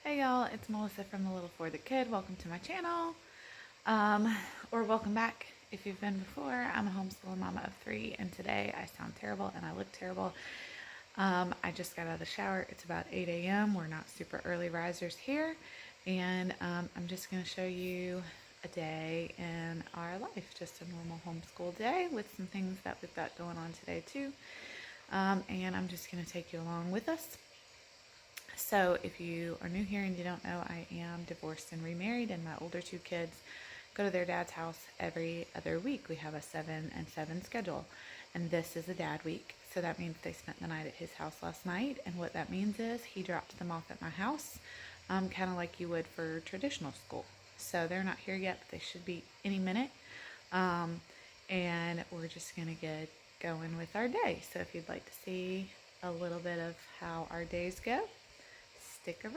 Hey y'all, it's Melissa from The Little for the Kid. Welcome to my channel. Or welcome back if you've been before. I'm a homeschooling mama of 3, and today I sound terrible and I look terrible. I just got out of the shower. It's about 8 a.m. We're not super early risers here, and I'm just going to show you a day in our life, just a normal homeschool day with some things that we've got going on today too. And I'm just going to take you along with us. So if you are new here and you don't know, I am divorced and remarried, and my older 2 kids go to their dad's house every other week. We have a 7 and 7 schedule, and this is a dad week. So that means they spent the night at his house last night, and what that means is he dropped them off at my house, kind of like you would for traditional school. So they're not here yet, but they should be any minute. And we're just going to get going with our day. So if you'd like to see a little bit of how our days go, stick around.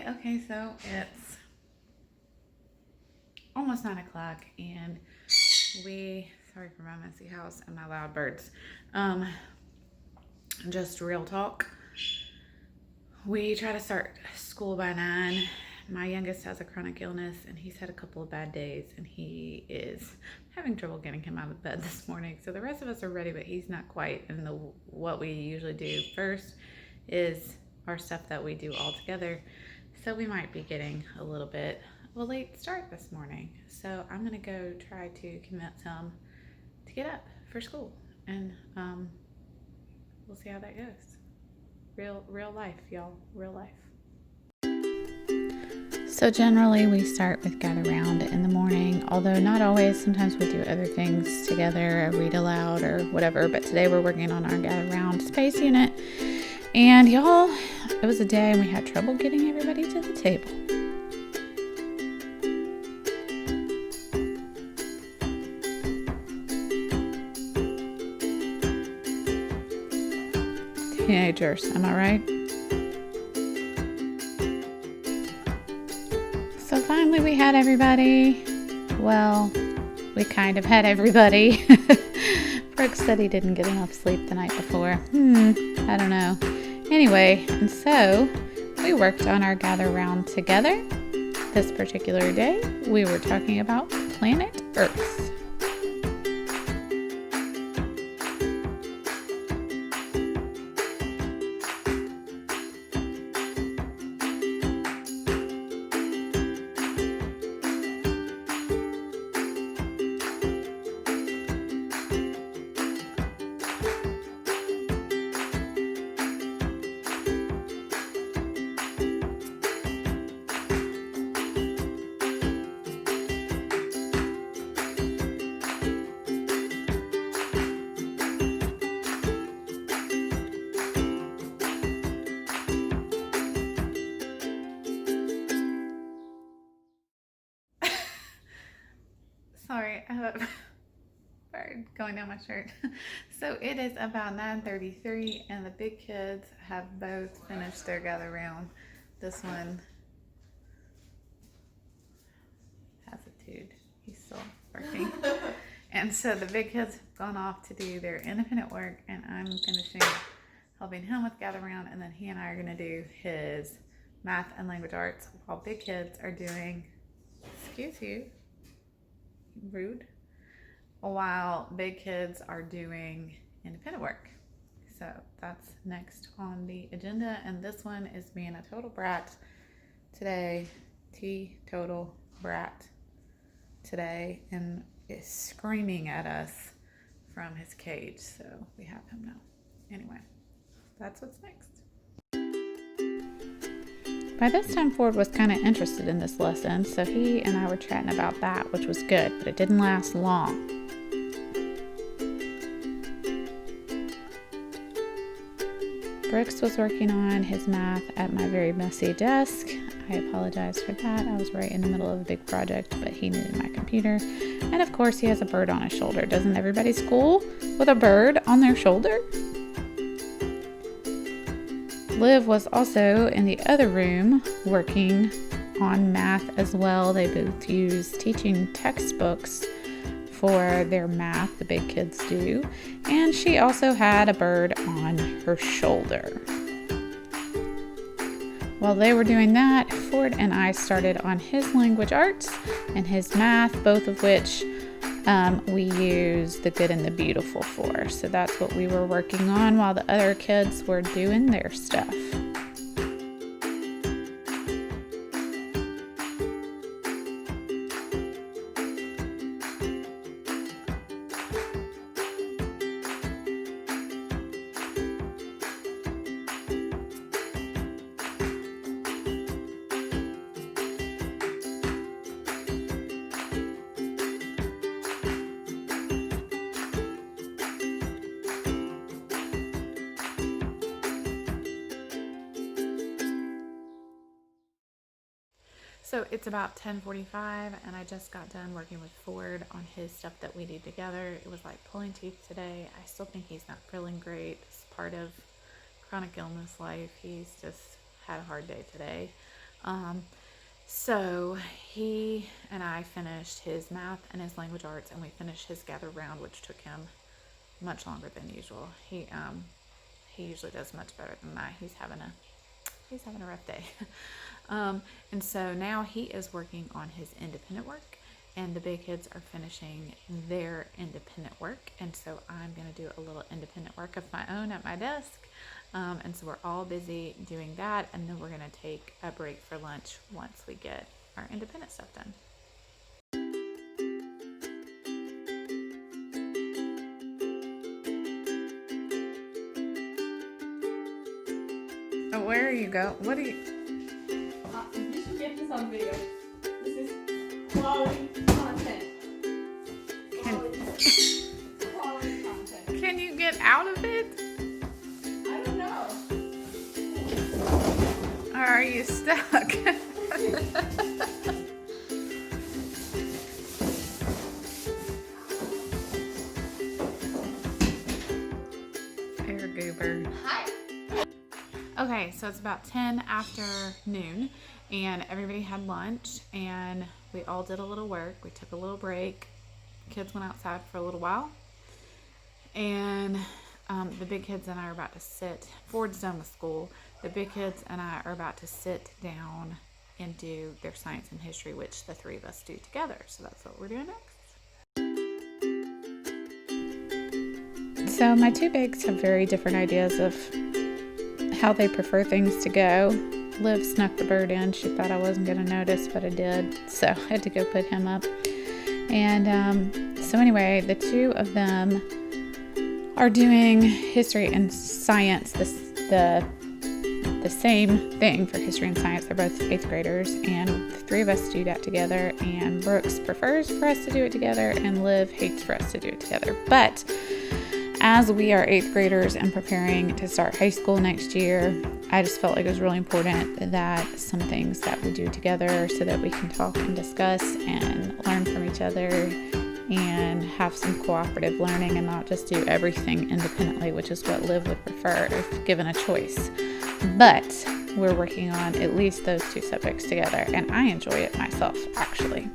Okay, so it's almost 9 o'clock, and sorry for my messy house and my loud birds. Just real talk. We try to start school by 9. My youngest has a chronic illness, and he's had a couple of bad days, and he is having trouble getting him out of bed this morning. So the rest of us are ready, but he's not quite. And what we usually do first is our stuff that we do all together. So we might be getting a little bit of a late start this morning. So I'm gonna go try to convince him to get up for school, and we'll see how that goes. Real life, y'all, real life. So generally we start with gather round in the morning, although not always. Sometimes we do other things together, read aloud or whatever, but today we're working on our gather round space unit. And y'all, it was a day and we had trouble getting everybody to the table. Teenagers, am I right? So finally we had everybody. Well, we kind of had everybody. Brooke said he didn't get enough sleep the night before. I don't know. Anyway, and so we worked on our gather round together. This particular day, we were talking about planet Earth. Sorry, I have a hard going down my shirt. So it is about 9:33 and the big kids have both finished their gather round. This one has a dude. He's still working. And so the big kids have gone off to do their independent work and I'm finishing helping him with gather round, and then he and I are going to do his math and language arts while big kids are doing, excuse you, rude, while big kids are doing independent work. So that's next on the agenda, and this one is being a total brat today, total brat today, and is screaming at us from his cage, so we have him now. Anyway, that's what's next. By this time, Ford was kind of interested in this lesson, so he and I were chatting about that, which was good, but it didn't last long. Brooks was working on his math at my very messy desk. I apologize for that. I was right in the middle of a big project, but he needed my computer. And of course, he has a bird on his shoulder. Doesn't everybody school with a bird on their shoulder? Liv was also in the other room working on math as well. They both use teaching textbooks for their math, the big kids do. And she also had a bird on her shoulder. While they were doing that, Ford and I started on his language arts and his math, both of which we use the good and the beautiful for. So that's what we were working on while the other kids were doing their stuff. So it's about 10:45 and I just got done working with Ford on his stuff that we did together. It was like pulling teeth today. I still think he's not feeling great. It's part of chronic illness life. He's just had a hard day today. So he and I finished his math and his language arts, and we finished his gather round, which took him much longer than usual. He usually does much better than that. He's having a rough day. And so now he is working on his independent work, and the big kids are finishing their independent work. And so I'm going to do a little independent work of my own at my desk. And so we're all busy doing that. And then we're going to take a break for lunch once we get our independent stuff done. Oh, where are you go? What are you? You should get this on video. This is quality content. Quality content. Can you get out of it? I don't know. Or are you stuck? Air goober. Hi. Okay, so it's about 10 after noon, and everybody had lunch, and we all did a little work. We took a little break. Kids went outside for a little while, and the big kids and I are about to sit. Ford's done with school. The big kids and I are about to sit down and do their science and history, which the three of us do together. So that's what we're doing next. So my two bigs have very different ideas of how they prefer things to go. Liv snuck the bird in. She thought I wasn't going to notice, but I did. So I had to go put him up. And so anyway, the two of them are doing history and science, the same thing for history and science. They're both 8th graders, and the three of us do that together. And Brooks prefers for us to do it together, and Liv hates for us to do it together. But as we are 8th graders and preparing to start high school next year, I just felt like it was really important that some things that we do together so that we can talk and discuss and learn from each other and have some cooperative learning and not just do everything independently, which is what Liv would prefer if given a choice. But we're working on at least those two subjects together, and I enjoy it myself, actually.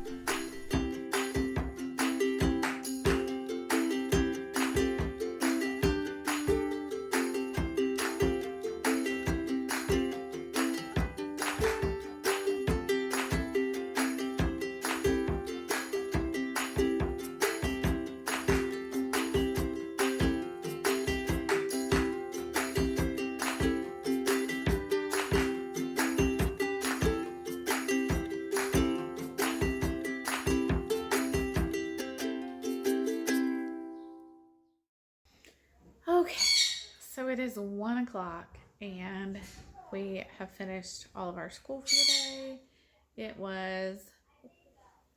Okay, so it is 1 o'clock and we have finished all of our school for the day. It was,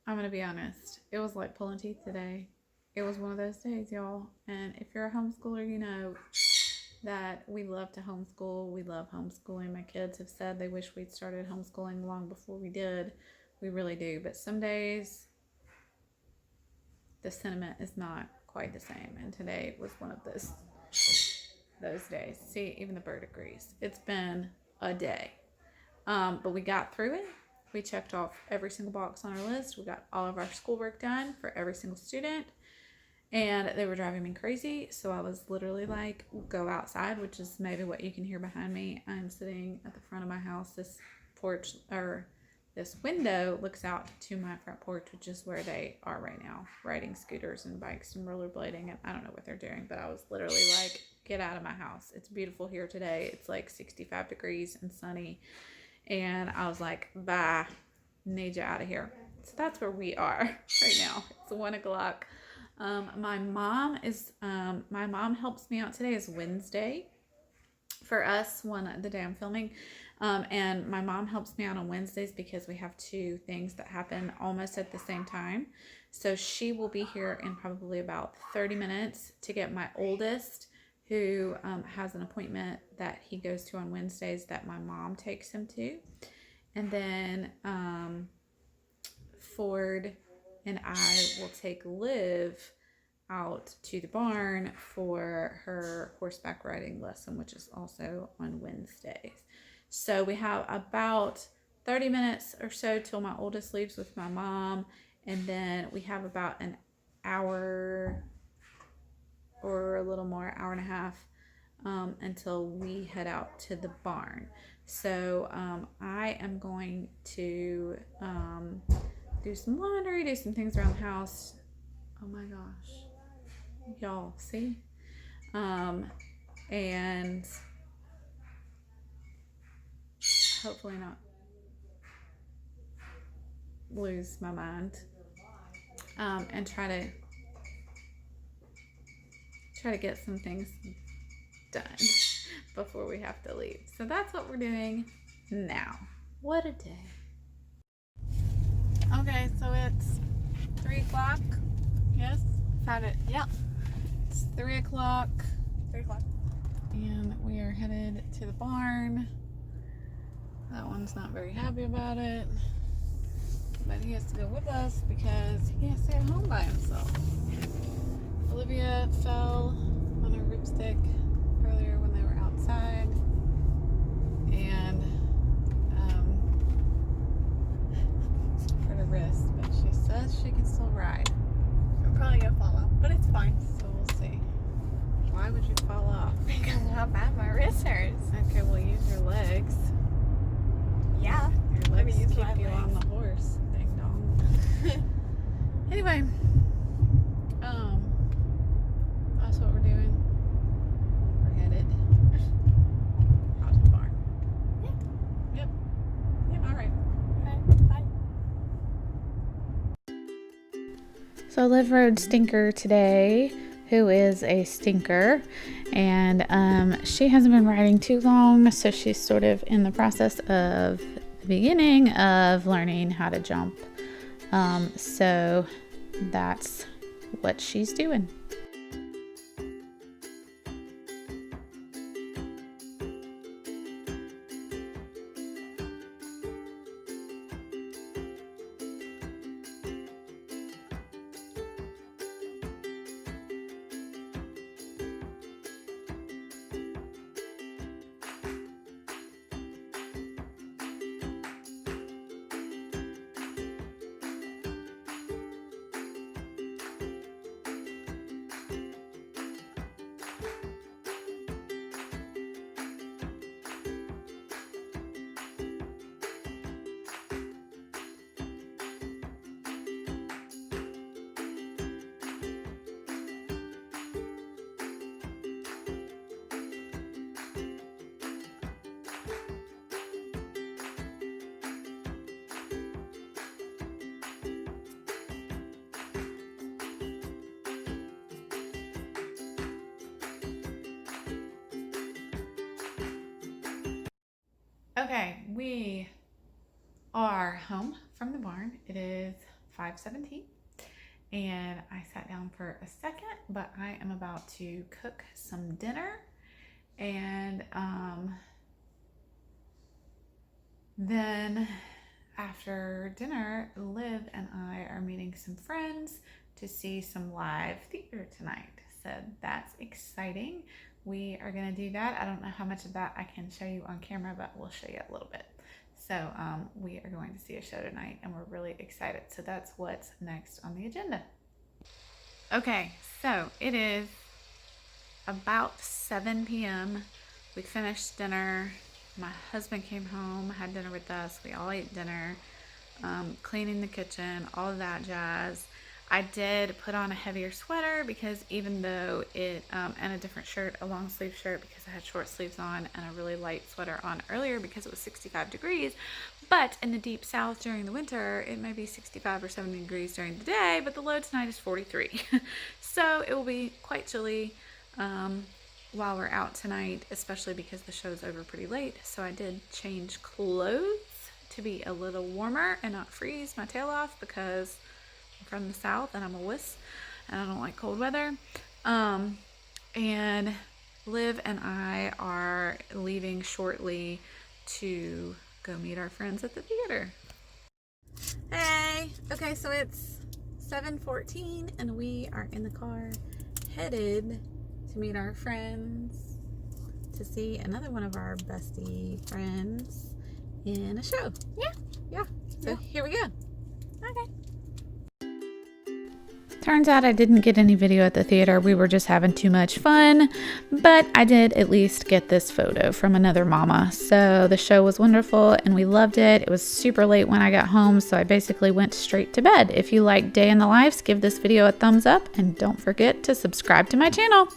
I'm going to be honest, it was like pulling teeth today. It was one of those days, y'all. And if you're a homeschooler, you know that we love to homeschool. We love homeschooling. My kids have said they wish we'd started homeschooling long before we did. We really do. But some days the sentiment is not quite the same. And today was one of those days. See, even the bird agrees. It's been a day. But we got through it. We checked off every single box on our list. We got all of our schoolwork done for every single student. And they were driving me crazy. So I was literally like, go outside, which is maybe what you can hear behind me. I'm sitting at the front of my house. This porch, or this window, looks out to my front porch, which is where they are right now, riding scooters and bikes and rollerblading. And I don't know what they're doing, but I was literally like, get out of my house. It's beautiful here today. It's like 65 degrees and sunny. And I was like, bye, need you out of here. So that's where we are right now. It's 1 o'clock. My mom helps me out. Today is Wednesday for us, the day I'm filming. And my mom helps me out on Wednesdays because we have two things that happen almost at the same time. So she will be here in probably about 30 minutes to get my oldest, who has an appointment that he goes to on Wednesdays that my mom takes him to. And then Ford and I will take Liv out to the barn for her horseback riding lesson, which is also on Wednesdays. So we have about 30 minutes or so till my oldest leaves with my mom, and then we have about an hour or a little more, hour and a half, until we head out to the barn. So I am going to do some laundry, do some things around the house. Oh my gosh, y'all see? And hopefully not lose my mind, and try to get some things done before we have to leave. So that's what we're doing now. What a day. Okay, so it's 3 o'clock. Yes, found it. Yeah, it's 3 o'clock. 3 o'clock. And we are headed to the barn. That one's not very happy about it, but he has to go with us because he has to stay at home by himself. Olivia fell on her ripstick earlier when they were outside, and hurt her wrist, but she says she can still ride. I'm probably gonna fall off, but it's fine. So we'll see. Why would you fall off? Because of how bad my wrist hurts. Okay, well, use your legs. Yeah. Your legs use keep my you on legs. the horse. Ding dong. Anyway, that's what we're doing. We're headed out to the barn. Yeah. Yep. All right. Okay, bye. So Liv rode Stinker today, who is a stinker, and she hasn't been riding too long, so she's sort of in the process of the beginning of learning how to jump. So that's what she's doing. Okay, we are home from the barn. It is 5:17 and I sat down for a second, but I am about to cook some dinner, and then after dinner, Liv and I are meeting some friends to see some live theater tonight. So that's exciting. We are going to do that. I don't know how much of that I can show you on camera, but we'll show you a little bit. So we are going to see a show tonight and we're really excited. So that's what's next on the agenda. Okay, so it is about 7 p.m. We finished dinner. My husband came home, had dinner with us. We all ate dinner, cleaning the kitchen, all of that jazz. I did put on a heavier sweater because even though it, and a different shirt, a long sleeve shirt because I had short sleeves on, and a really light sweater on earlier because it was 65 degrees. But in the deep south during the winter, it may be 65 or 70 degrees during the day, but the low tonight is 43. So it will be quite chilly while we're out tonight, especially because the show's over pretty late. So I did change clothes to be a little warmer and not freeze my tail off because I'm from the south and I'm a wuss and I don't like cold weather. And Liv and I are leaving shortly to go meet our friends at the theater. Hey, okay, so it's 7:14 and we are in the car headed to meet our friends to see another one of our bestie friends in a show. Yeah. So here we go. Okay. Turns out I didn't get any video at the theater. We were just having too much fun, but I did at least get this photo from another mama. So the show was wonderful and we loved it. It was super late when I got home, so I basically went straight to bed. If you like Day in the Lives, give this video a thumbs up and don't forget to subscribe to my channel.